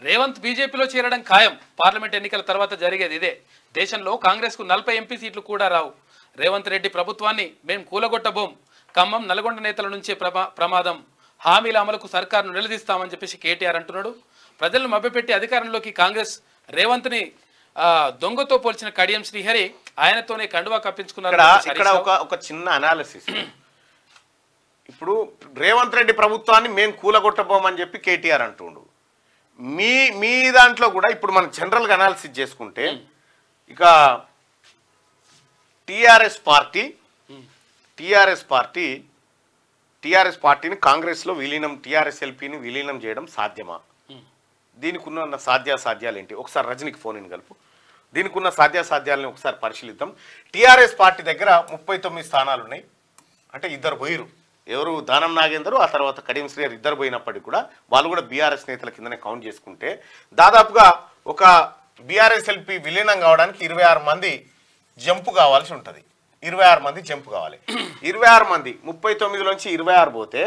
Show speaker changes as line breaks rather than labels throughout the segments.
రేవంత్ బీజేపీలో చేరడం ఖాయం. పార్లమెంట్ ఎన్నికల తర్వాత జరిగేది ఇదే. దేశంలో కాంగ్రెస్కు 40 ఎంపీ సీట్లు కూడా రావు. రేవంత్ రెడ్డి ప్రభుత్వాన్ని మేం కూలగొట్టబోం. ఖమ్మం నల్గొండ నేతల నుంచే ప్రమాదం. హామీల అమలుకు సర్కారును నిలదీస్తామని చెప్పేసి కేటీఆర్ అంటున్నాడు. ప్రజలను మభ్యపెట్టి అధికారంలోకి కాంగ్రెస్ రేవంత్ని దొంగతో పోల్చిన కడియం శ్రీహరి ఆయనతోనే కండువా కప్పించుకున్నారు.
ఇక్కడ ఒక చిన్న అనాలిసిస్. ఇప్పుడు రేవంత్ రెడ్డి ప్రభుత్వాన్ని మేము కూలగొట్టబోమని చెప్పి కేటీఆర్ అంటుండు. మీ దాంట్లో కూడా ఇప్పుడు మనం జనరల్గా అనాలిసిస్ చేసుకుంటే ఇక టీఆర్ఎస్ పార్టీని కాంగ్రెస్లో విలీనం, టీఆర్ఎస్ ఎల్పీని విలీనం చేయడం సాధ్యమా? దీనికి ఉన్న సాధ్యాసాధ్యాలు ఏంటి? ఒకసారి రజనీకి ఫోన్ ఇన్ కలుపు. దీనికి ఉన్న సాధ్యాసాధ్యాలని ఒకసారి పరిశీలిద్దాం. టీఆర్ఎస్ పార్టీ దగ్గర 39 స్థానాలు ఉన్నాయి. అంటే ఇద్దరు పోయిరు. ఎవరు? దానం నాగేందర్, ఆ తర్వాత కడియం శ్రీహరి ఇద్దరు పోయినప్పటికీ కూడా వాళ్ళు కూడా బీఆర్ఎస్ నేతల కిందనే కౌంట్ చేసుకుంటే దాదాపుగా ఒక బీఆర్ఎస్ ఎల్పీ విలీనం కావడానికి 26 మంది జంపు కావాల్సి ఉంటుంది. 26 మంది జంపు కావాలి. 26 మంది 39లోంచి 26 పోతే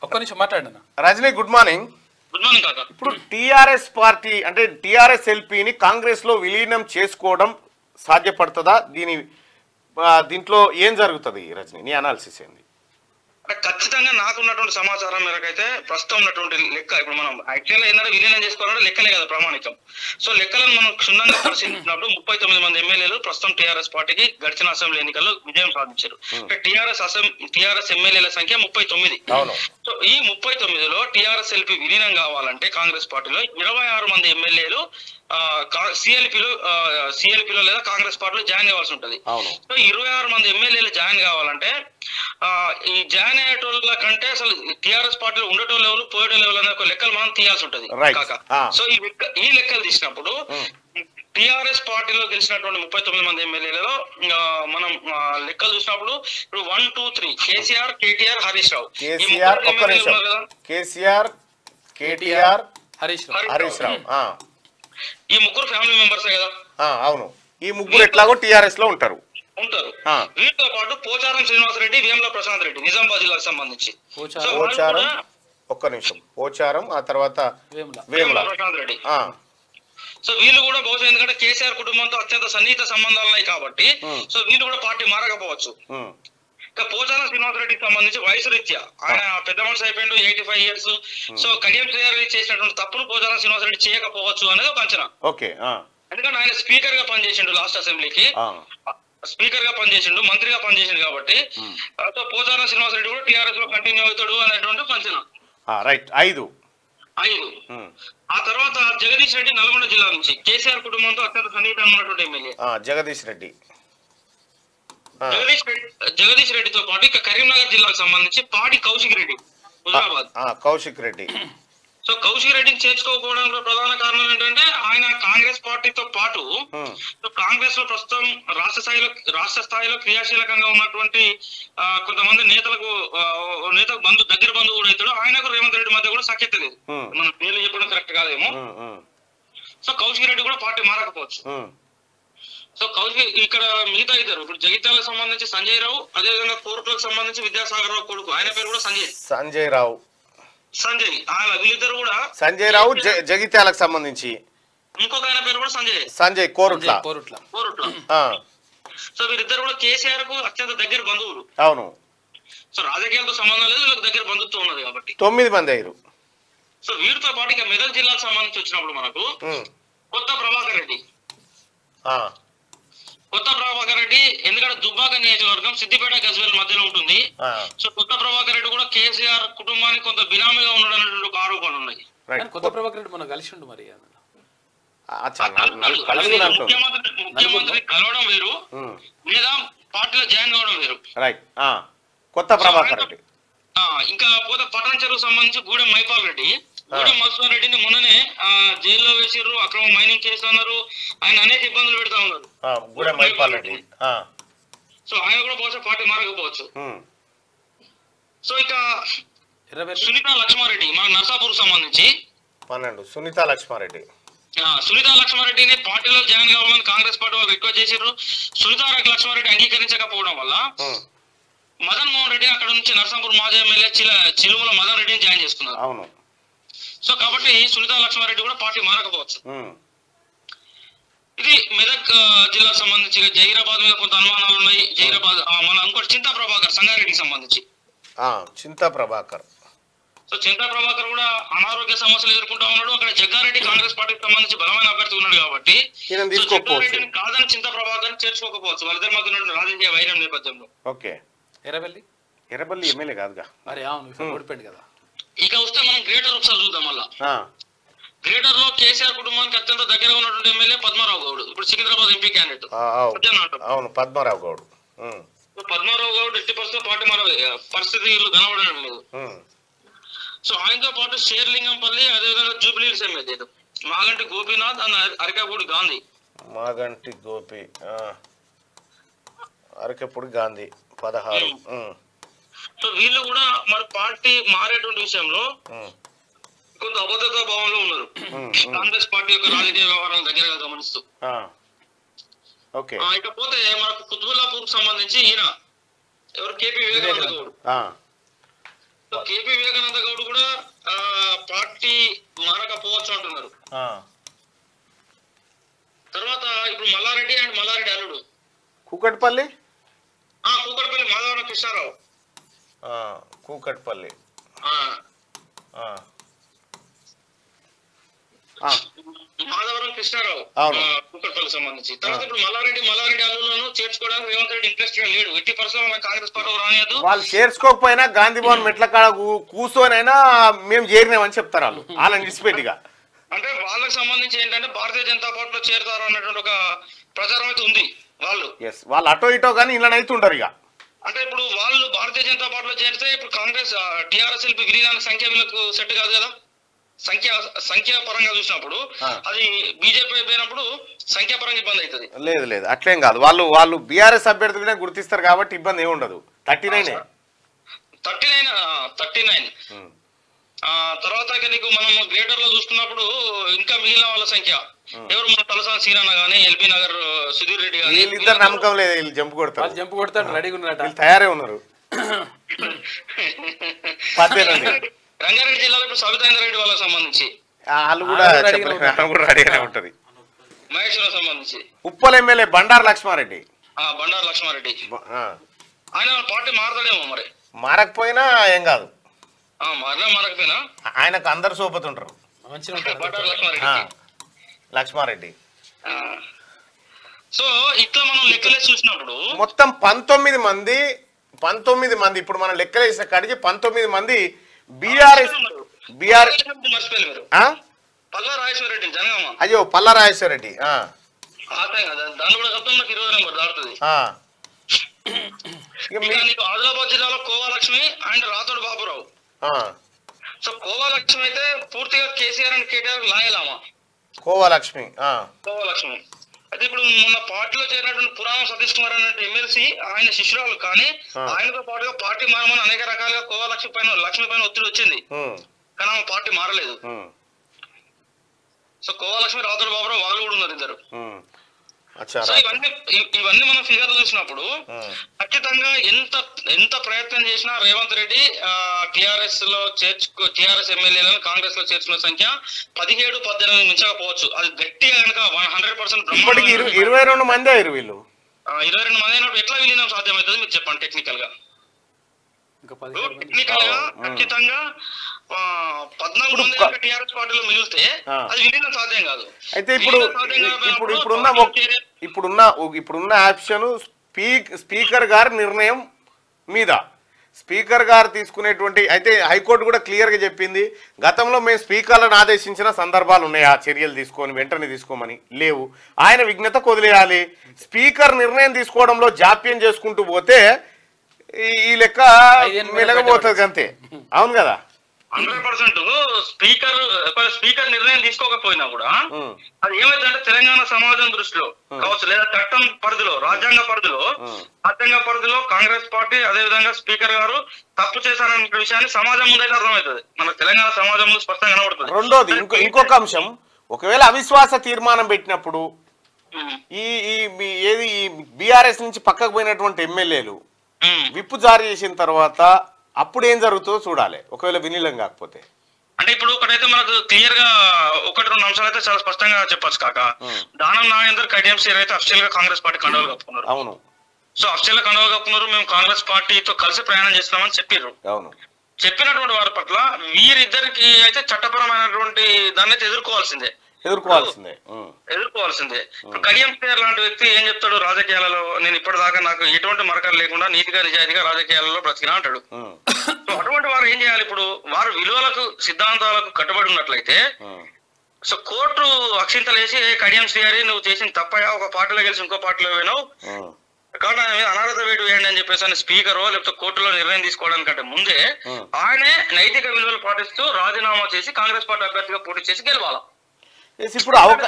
ఒక్క నిమిషం మాట్లాడనా.
Rajini good morning. ఇప్పుడు టీఆర్ఎస్ పార్టీ అంటే టీఆర్ఎస్ ఎల్పీని కాంగ్రెస్ లో విలీనం చేసుకోవడం సాధ్యపడుతుందా? దీంట్లో ఏం జరుగుతుంది రజనీ? నీ అనాలిసిస్ ఏంది?
ఖచ్చితంగా నాకున్నటువంటి సమాచారం మేరకైతే ప్రస్తుతం ఉన్నటువంటి లెక్క, ఇప్పుడు మనం యాక్చువల్గా ఏంటంటే విలీనం చేసుకోవాలంటే లెక్కలే కదా ప్రామాణికం. సో లెక్కలను మనం క్షుణ్ణంగా పరిశీలించినప్పుడు 39 మంది ఎమ్మెల్యేలు ప్రస్తుతం టీఆర్ఎస్ పార్టీకి గడిచిన అసెంబ్లీ ఎన్నికల్లో విజయం సాధించారు. టీఆర్ఎస్ ఎమ్మెల్యేల సంఖ్య 39. సో ఈ 39లో టీఆర్ఎస్ ఎల్పీ విలీనం కావాలంటే కాంగ్రెస్ పార్టీలో 26 మంది ఎమ్మెల్యేలు సిఎల్పీలో లేదా కాంగ్రెస్ పార్టీలో జాయిన్ కావాల్సి ఉంటుంది. సో 26 మంది ఎమ్మెల్యేలు జాయిన్ కావాలంటే ఈ జాయిన్ అయ్యేటోళ్ళ కంటే అసలు టీఆర్ఎస్ పార్టీలో ఉండేటోళ్ళు ఎవరు, పోయేటోళ్ళు ఎవరు అనే ఒక లెక్కలు మనం తీయాల్సి ఉంటది కాక. సో ఈ లెక్కలు తీసినప్పుడు టీఆర్ఎస్ పార్టీలో గెలిచినటువంటి 39 మంది ఎమ్మెల్యేలలో మనం లెక్కలు చూసినప్పుడు ఇప్పుడు 1, 2, 3 కేసీఆర్, కేటీఆర్, హరీష్ రావు. ఈ ముగ్గురు ఫ్యామిలీ మెంబర్స్ కదా.
అవును, ఈ ముగ్గురు ఎట్లాగో టీఆర్ఎస్ లో ఉంటారు.
వీటితో పాటు పోచారం శ్రీనివాసరెడ్డి, వేముల ప్రశాంత్ రెడ్డి నిజామాబాద్ జిల్లాకు సంబంధించి.
ఒక్క నిమిషం. పోచారం, ఆ తర్వాత వేముల
ప్రశాంత్ రెడ్డి. సో వీళ్ళు కూడా బహుశా ఎందుకంటే కేసీఆర్ కుటుంబంతో అత్యంత సన్నిహిత సంబంధాలు ఉన్నాయి కాబట్టి సో వీళ్ళు కూడా పార్టీ మారకపోవచ్చు. ఇంకా పోచారం శ్రీనివాసరెడ్డికి సంబంధించి వయసు రీత్యా ఆయన పెద్ద మనిషి అయిపోయిండు, 85 years. సో కడియం శ్రీహరి చేసినటువంటి తప్పును పోచారం శ్రీనివాసరెడ్డి చేయకపోవచ్చు అనేది ఒక అంచనా. ఎందుకంటే ఆయన స్పీకర్ గా పనిచేసిండు, లాస్ట్ అసెంబ్లీకి స్పీకర్ గా పనిచేసిండు, మంత్రిగా పనిచేసిండు కాబట్టి సో పోచారం శ్రీనివాసరెడ్డి కూడా టీఆర్ఎస్ లో కంటిన్యూ అవుతాడు అనేటువంటి అంచనా.
రైట్. 5.
ఆ తర్వాత జగదీష్ రెడ్డి నల్గొండ జిల్లా నుంచి కేసీఆర్ కుటుంబంతో అత్యంత సన్నిహితంగా ఉన్నటువంటి ఎమ్మెల్యే
జగదీష్
రెడ్డితో పాటు ఇక కరీంనగర్ జిల్లాకు సంబంధించి పాడి కౌశిక్ రెడ్డి, హుజరాబాద్. సో కౌశిక్ రెడ్డిని చేర్చుకోకపోవడంలో ప్రధాన కారణం ఏంటంటే ఆయన కాంగ్రెస్ పార్టీతో పాటు కాంగ్రెస్ లో ప్రస్తుతం రాష్ట్ర స్థాయిలో క్రియాశీలకంగా ఉన్నటువంటి కొంతమంది నేతలకు దగ్గర బంధువు కూడా అవుతాడు. ఆయనకు రేవంత్ రెడ్డి మధ్య కూడా సఖ్యత లేదు. మన పేర్లు చెప్పడం కరెక్ట్ కాదేమో. సో కౌశిక్ రెడ్డి కూడా పార్టీ మారకపోవచ్చు. సో కౌశిక్ ఇక్కడ మిగతా ఇద్దరు ఇప్పుడు జగిత్యాలకు సంబంధించి సంజయ్ రావు, అదేవిధంగా కోరుట్లకు సంబంధించి విద్యాసాగర్ రావు కొడుకు, ఆయన పేరు కూడా సంజయ్. వీళ్ళిద్దరు కూడా
సంజయ్ రావు జగిత్యాలకు సంబంధించి
ఇంకొక ఆయన పేరు కూడా
సంజయ్ కోరుట్ల.
సో వీరిద్దరు కూడా కేసీఆర్ కు అత్యంత దగ్గర బంధువులు.
అవును.
సో రాజకీయాలతో సంబంధం లేదు, వీళ్ళకి దగ్గర బంధుత్వం ఉన్నది కాబట్టి
9 మంది అయ్యారు.
సో వీరితో పాటు ఇక మెదక్ జిల్లాకు సంబంధించి వచ్చినప్పుడు మనకు కొత్త ప్రభాకర్ రెడ్డి ఎందుకంటే దుబ్బాక నియోజకవర్గం సిద్దిపేట గజ్వేల్ మధ్యలో ఉంటుంది. సో కొత్త ప్రభాకర్ రెడ్డి కూడా కేసీఆర్ కుటుంబానికి కొంత బినామీగా ఉండడం అనేటువంటి ఒక ఆరోపణలు ఉన్నాయి.
కొత్త ప్రభాకర్ రెడ్డి మనం కలిసి ఉండు మరి
ముఖ్యమంత్రి కలవడం వేరు, లేదా పార్టీలో జాయిన్ కావడం వేరు.
కొత్త ప్రభాకర్ రెడ్డి.
ఇంకా పోతే పటాన్ చెరువు సంబంధించి గూడెం మైపాల్ రెడ్డి, గూడెం మధుసూదన్ రెడ్డిని మొన్ననే జైల్లో వేసిర్రు, అక్రమ మైనింగ్ కేసు అన్నారు, ఆయన అనేక ఇబ్బందులు పెడతా ఉన్నారు. సో ఆయన కూడా బహుశా పార్టీ మారకపోవచ్చు. సో ఇక సునీతా లక్ష్మారెడ్డి మన నర్సాపూర్ సంబంధించి
12 సునీతా
లక్ష్మారెడ్డిని పార్టీలో జాయిన్ కావాలని కాంగ్రెస్ పార్టీ వాళ్ళు రిక్వెస్ట్ చేశారు. సునీతా లక్ష్మారెడ్డి అంగీకరించకపోవడం వల్ల మదన్ మోహన్ రెడ్డిని అక్కడ నుంచి నర్సాపూర్ మాజీ ఎమ్మెల్యే చిలుముల మదన్ రెడ్డిని జాయిన్ చేసుకున్నారు. సో కాబట్టి సునీతా లక్ష్మారెడ్డి కూడా పార్టీ మారకపోవచ్చు. ఇది మెదక్ జిల్లాకు సంబంధించి జహీరాబాద్ మీద కొంత అనుమానాలు ఉన్నాయి. జహీరాబాద్ మన ఇంకోటి చింతా ప్రభాకర్ సంగారెడ్డికి సంబంధించి
చింతా ప్రభాకర్.
సో చింతా ప్రభాకర్ కూడా అనారోగ్య సమస్యలు ఎదుర్కొంటా ఉన్నాడు. అక్కడ జగ్గారెడ్డి కాంగ్రెస్ పార్టీకి సంబంధించి బలమైన అభ్యర్థి ఉన్నాడు కాబట్టి జగ్గారెడ్డిని కాదని చింతా ప్రభాకర్ చేర్చుకోకపోవచ్చు. వాళ్ళిద్దరి మధ్య ఉన్న రాజకీయ వైరం నేపథ్యంలో.
ఓకే, ఎర్రబెల్లి ఎమ్మెల్యే కాదుగా.
ఇక వస్తే మనం గ్రేటర్ ఒకసారి చూద్దాం. మళ్ళా గ్రేటర్ లో కేసీఆర్ కుటుంబానికి అత్యంత దగ్గరగా ఉన్నటువంటి ఎమ్మెల్యే పద్మారావు గౌడ్, ఇప్పుడు సికింద్రాబాద్ ఎంపీ క్యాండిడేట్.
అవును, పద్మారావు గౌడ్.
పద్మారావు గౌడ్ ఎట్టి పరిస్థితుల్లో పార్టీ మారే పరిస్థితి కనబడడం లేదు. సో ఆయనతో పాటు షేర్లింగంపల్లి, అదేవిధంగా Jubilee Hills MLA Maganti Gopinath and Arikapudi Gandhi.
Maganti Gopi, Arikapudi Gandhi 16.
So వీళ్ళు కూడా మరి పార్టీ మారేటువంటి విషయంలో కొంత అబద్ధతా భావంలో ఉన్నారు. కాంగ్రెస్ పార్టీ యొక్క రాజకీయ వ్యవహారాలను దగ్గరగా గమనిస్తూ. ఇకపోతే మనకు కుతుబుల్లాపూర్ సంబంధించి ఈయన ఎవరు కేపీ వివేకానంద గౌడ్. కేపీ వివేకానంద గౌడ్ కూడా పార్టీ మారకపోవచ్చు అంటున్నారు. తర్వాత ఇప్పుడు మల్లారెడ్డి అండ్ మల్లారెడ్డి అల్లుడు
కూకట్పల్లి
మాధవరం కృష్ణారావు.
కూకట్పల్లి
మాధవరం కృష్ణారావు కూకట్పల్లి సంబంధించి. తర్వాత ఇప్పుడు మల్లారెడ్డి అల్లులను చేర్చుకోవడానికి రేవంత్ రెడ్డి ఇంట్రెస్ట్ లేడు. ఎట్టి పరిస్థితుల్లో కాంగ్రెస్ పార్టీ రానియదు.
వాళ్ళు చేర్చుకోకపోయినా గాంధీ భవన్ మెట్ల కాడ కూర్చొనైనా మేము చేరినామని చెప్తారు వాళ్ళు, వాళ్ళని విడిచిపెట్టిగా.
అంటే వాళ్ళకి సంబంధించి ఏంటంటే భారతీయ జనతా పార్టీలో చేరుతారు అన్నటువంటి ఒక ప్రచారం అయితే ఉంది.
వాళ్ళు అటో ఇటో కానీ ఇలా అవుతుంటారు. ఇక
అంటే ఇప్పుడు వాళ్ళు భారతీయ జనతా పార్టీలో చేరితే ఇప్పుడు కాంగ్రెస్ టీఆర్ఎస్ విలీనానికి సంఖ్య వీళ్ళకు సెట్ కాదు కదా. సంఖ్యా పరంగా చూసినప్పుడు అది బీజేపీ పోయినప్పుడు సంఖ్యాపరంగా ఇబ్బంది అవుతుంది.
లేదు అట్లేం కాదు. వాళ్ళు బీఆర్ఎస్ అభ్యర్థులనే గుర్తిస్తారు కాబట్టి ఇబ్బంది ఏమి ఉండదు. 39.
తర్వాత నీకు మనం గ్రేటర్ లో చూసుకున్నప్పుడు ఇంకా మిగిలిన వాళ్ళ సంఖ్య ఎవరు, మన తలసాని సీనన్న గానీ, ఎల్బీ నగర్ సుధీర్ రెడ్డి గానీ,
వీళ్ళిద్దరు నమ్మకం లేదు. వీళ్ళు జంపు కొడతారు రెడీగా ఉన్నారు, తయారే ఉన్నారు.
రంగారెడ్డి జిల్లాలో ఇప్పుడు సవితాందర్ రెడ్డి వాళ్ళకి సంబంధించి
వాళ్ళు కూడా రెడీగానే ఉంటది.
మహేశ్వరం సంబంధించి
ఉప్పల్ ఎమ్మెల్యే బండారు లక్ష్మారెడ్డి.
ఆయన పార్టీ మారతాడేమో మరి.
మారకపోయినా ఏం కాదు,
మారకపోయినా
ఆయనకు అందరు సోపతుంటారు. లక్ష్మారెడ్డి.
సో ఇట్లా మనం లెక్కలేసి చూసినప్పుడు
మొత్తం 19 మంది ఇప్పుడు మనం లెక్కలేసిన కాడికి 19 మంది బీఆర్ఎస్. అయ్యో పల్లా రాజేశ్వర రెడ్డి.
ఆదిలాబాద్ జిల్లాలో కోవాలక్ష్మి అండ్ రాతోడు బాబురావు. సో కోవాలక్ష్మి అయితే పూర్తిగా కేసీఆర్ అండ్ కేటీఆర్ లాయలామా.
కోవాలక్ష్మి
అయితే ఇప్పుడు మొన్న పార్టీలో చేరినటువంటి పురాణం సతీష్ కుమార్ అనే ఎమ్మెల్సీ ఆయన శిష్యురాలు, కానీ ఆయనతో పాటుగా పార్టీ మారమని అనేక రకాలుగా కోవాలక్ష్మి పైన ఒత్తిడి వచ్చింది, కానీ ఆమె పార్టీ మారలేదు. సో కోవాలక్ష్మి రాతోడు బాబురావు వాళ్ళు కూడా ఉన్నారు ఇద్దరు. సో ఇవన్నీ మనం ఫిగర్ చూసినప్పుడు ఖచ్చితంగా ఎంత ప్రయత్నం చేసినా రేవంత్ రెడ్డి టిఆర్ఎస్ లో టిఆర్ఎస్ ఎమ్మెల్యేలను కాంగ్రెస్ లో చేర్చుకున్న సంఖ్య 17-18 మించకపోవచ్చు. అది గట్టిగా కనుక 100%
22 మంది అయ్యారు వీళ్ళు.
22 మంది అయినప్పుడు ఎట్లా విలీనం సాధ్యమవుతుంది మీరు చెప్పండి. టెక్నికల్ గా ఖచ్చితంగా 14 మంది టిఆర్ఎస్ పార్టీలో మిగిలితే అది విలీనం సాధ్యం కాదు.
అయితే ఇప్పుడున్న ఆప్షన్ స్పీకర్ గారి నిర్ణయం మీద, స్పీకర్ గారు తీసుకునేటువంటి, అయితే హైకోర్టు కూడా క్లియర్గా చెప్పింది గతంలో మేము స్పీకర్లను ఆదేశించిన సందర్భాలు ఉన్నాయి, ఆ చర్యలు తీసుకొని వెంటనే తీసుకోమని. లేవు, ఆయన విఘ్నత కొదిలేయాలి. స్పీకర్ నిర్ణయం తీసుకోవడంలో జాప్యం చేసుకుంటూ పోతే ఈ లెక్క మెలగబోతుంది అంతే. అవును కదా,
100%. స్పీకర్ నిర్ణయం తీసుకోకపోయినా కూడా అది ఏమైందంటే తెలంగాణ సమాజం దృష్టిలో కావచ్చు, లేదా చట్టం పరిధిలో, రాజ్యాంగ పరిధిలో కాంగ్రెస్ పార్టీ అదేవిధంగా స్పీకర్ గారు తప్పు చేశారనే విషయాన్ని సమాజం ముందైతే అర్థమవుతుంది. మన తెలంగాణ సమాజం ముందు స్పష్టంగా కనబడుతుంది.
రెండోది ఇంకొక అంశం, ఒకవేళ అవిశ్వాస తీర్మానం పెట్టినప్పుడు ఏది బీఆర్ఎస్ నుంచి పక్కకు పోయినటువంటి ఎమ్మెల్యేలు విప్పు జారీ చేసిన తర్వాత అప్పుడు ఏం జరుగుతుందో చూడాలి, ఒకవేళ విలీనం కాకపోతే.
అంటే ఇప్పుడు ఒకటి ఇప్పుడైతే మనకు క్లియర్ గా ఒకటి రెండు అంశాలు అయితే చాలా స్పష్టంగా చెప్పొచ్చు కాక. దానం నాగేందర్ కడియం శ్రీహరి అయితే అఫీషియల్ గా కాంగ్రెస్ పార్టీ కండువాలు కప్పుకున్నారు.
అవును.
సో అఫీషియల్ గా కండువాలు కప్పుకున్నారు, మేము కాంగ్రెస్ పార్టీతో కలిసి ప్రయాణం చేస్తున్నామని చెప్పారు.
అవును.
చెప్పినటువంటి వారి పట్ల వీరిద్దరికి అయితే చట్టపరమైనటువంటి దాన్ని అయితే ఎదుర్కోవాల్సిందే. ఇప్పుడు కడియం శ్రీహరి లాంటి వ్యక్తి ఏం చెప్తాడు, రాజకీయాలలో నేను ఇప్పటిదాకా నాకు ఎటువంటి మరకలు లేకుండా నీతిగా నిజాయితీగా రాజకీయాలలో బ్రతికినా అంటాడు. సో అటువంటి వారు ఏం చేయాలి, ఇప్పుడు వారు విలువలకు సిద్ధాంతాలకు కట్టుబడి ఉన్నట్లయితే సో కోర్టు అక్షింతలేసి కడియం శ్రీహరి నువ్వు చేసిన తప్పయా, ఒక పార్టీలో గెలిచి ఇంకో పార్టీలో పోయినావు కాబట్టి ఆయన మీద అనర్హత వేటు వేయండి అని చెప్పేసి అని స్పీకరో లేకపోతే కోర్టులో నిర్ణయం తీసుకోవడానికంటే ముందే ఆయనే నైతిక విలువలు పాటిస్తూ రాజీనామా చేసి కాంగ్రెస్ పార్టీ అభ్యర్థిగా పోటీ చేసి గెలవాలి.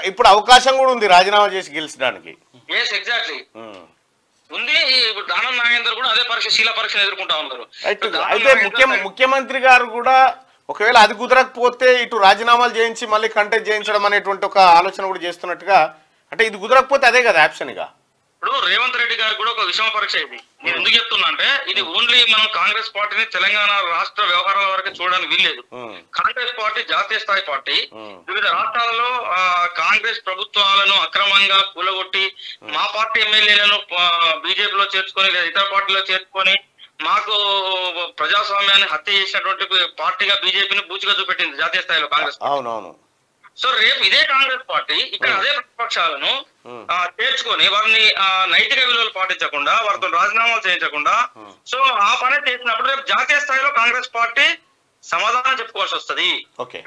ఇప్పుడు అవకాశం కూడా ఉంది రాజీనామా చేసి గెలిచడానికి.
ఎగ్జాక్ట్లీ ఉంది. ఇప్పుడు దానం నాగేందర్ కూడా అదే పరీక్ష శీల పరీక్షను ఎదుర్కొంటా ఉన్నారు.
అయితే ముఖ్యమంత్రి గారు కూడా ఒకవేళ అది కుదరకపోతే ఇటు రాజీనామాలు చేయించి మళ్ళీ కంటెస్ట్ చేయించడం అనేటువంటి ఒక ఆలోచన కూడా చేస్తున్నట్టుగా, అంటే ఇది కుదరకపోతే అదే కదా ఆప్షన్. ఇక
ఇప్పుడు రేవంత్ రెడ్డి గారు కూడా ఒక విషమ పరీక్ష ఇది. నేను ఎందుకు చెప్తున్నా అంటే ఇది ఓన్లీ మనం కాంగ్రెస్ పార్టీని తెలంగాణ రాష్ట్ర వ్యవహారాల వరకు చూడడానికి వీల్లేదు. కాంగ్రెస్ పార్టీ జాతీయ స్థాయి పార్టీ. వివిధ రాష్ట్రాలలో కాంగ్రెస్ ప్రభుత్వాలను అక్రమంగా కూలగొట్టి మా పార్టీ ఎమ్మెల్యేలను బీజేపీలో చేర్చుకొని లేదా ఇతర పార్టీలో చేర్చుకొని మాకు ప్రజాస్వామ్యాన్ని హత్య చేసినటువంటి పార్టీగా బీజేపీని బూచిగా చూపెట్టింది జాతీయ స్థాయిలో కాంగ్రెస్.
అవునవును.
సో రేపు ఇదే కాంగ్రెస్ పార్టీ ఇక్కడ అదే ప్రతిపక్షాలను చేర్చుకొని వారిని నైతిక విలువలు పాటించకుండా వారితో రాజీనామాలు చేయించకుండా సో ఆ పని చేసినప్పుడు రేపు జాతీయ స్థాయిలో కాంగ్రెస్ పార్టీ సమాధానం చెప్పుకోవాల్సి వస్తుంది.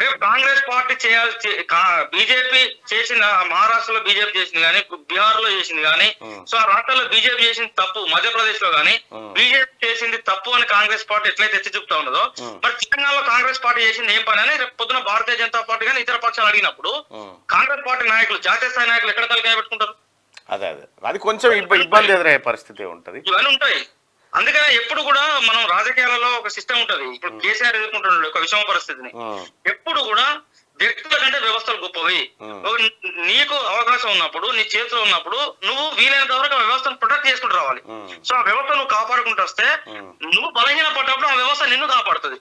రేపు కాంగ్రెస్ పార్టీ చేయాల్సి బీజేపీ చేసిన మహారాష్ట్రలో బీజేపీ చేసింది కానీ బీహార్ లో చేసింది కానీ సో ఆ రాష్ట్రాల్లో బీజేపీ చేసింది తప్పు, మధ్యప్రదేశ్ లో కానీ బీజేపీ చేసింది తప్పు అని కాంగ్రెస్ పార్టీ ఎట్లయితే ఎత్తి చూపుతా ఉన్నదో మరి తెలంగాణలో కాంగ్రెస్ పార్టీ చేసింది ఏం పని అని రేపు పొద్దున భారతీయ జనతా పార్టీ కానీ ఇతర పక్షాలు అడిగినప్పుడు కాంగ్రెస్ పార్టీ నాయకులు జాతీయ స్థాయి నాయకులు ఎక్కడ తలకాయ పెట్టుకుంటారు?
అది కొంచెం ఇబ్బంది ఎదురయ్యే పరిస్థితి ఉంటది.
ఇవన్నీ ఉంటాయి. అందుకనే ఎప్పుడు కూడా మనం రాజకీయాలలో ఒక సిస్టమ్ ఉంటది. ఇప్పుడు కేసీఆర్ ఎదుర్కొంటున్నాడు ఒక విషమ పరిస్థితిని. ఎప్పుడు కూడా వ్యక్తుల కంటే వ్యవస్థలు గొప్పవి. నీకు అవకాశం ఉన్నప్పుడు నీ చేతిలో ఉన్నప్పుడు నువ్వు వీలైనంత వరకు ఆ వ్యవస్థను ప్రొటెక్ట్ చేసుకుంటూ రావాలి. సో ఆ వ్యవస్థ నువ్వు కాపాడుకుంటూ వస్తే నువ్వు బలహీన పడ్డప్పుడు ఆ వ్యవస్థ నిన్ను కాపాడుతుంది.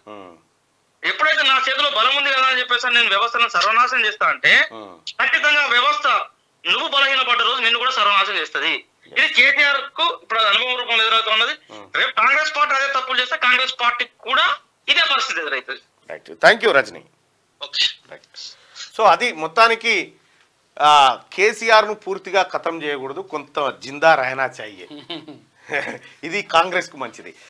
ఎప్పుడైతే నా చేతిలో బలం ఉంది కదా అని చెప్పేసి నేను వ్యవస్థను సర్వనాశనం చేస్తా అంటే ఖచ్చితంగా వ్యవస్థ నువ్వు బలహీన పడ్డ రోజు నిన్ను కూడా సర్వనాశనం చేస్తుంది. ఇది కేటీఆర్ కు ఇప్పుడు అనుభవం రూపంలో ఎదురవుతున్నది. రేపు కాంగ్రెస్ పార్టీ అదే తప్పులు చేస్తే కాంగ్రెస్ పార్టీ కూడా ఇదే పరిస్థితి ఎదురవుతుంది.
Thank you Rajani. సో అది మొత్తానికి కేసీఆర్ ను పూర్తిగా ఖతం చేయకూడదు, కొంత జిందా రహనా చాయ్యే. ఇది కాంగ్రెస్ కు మంచిది.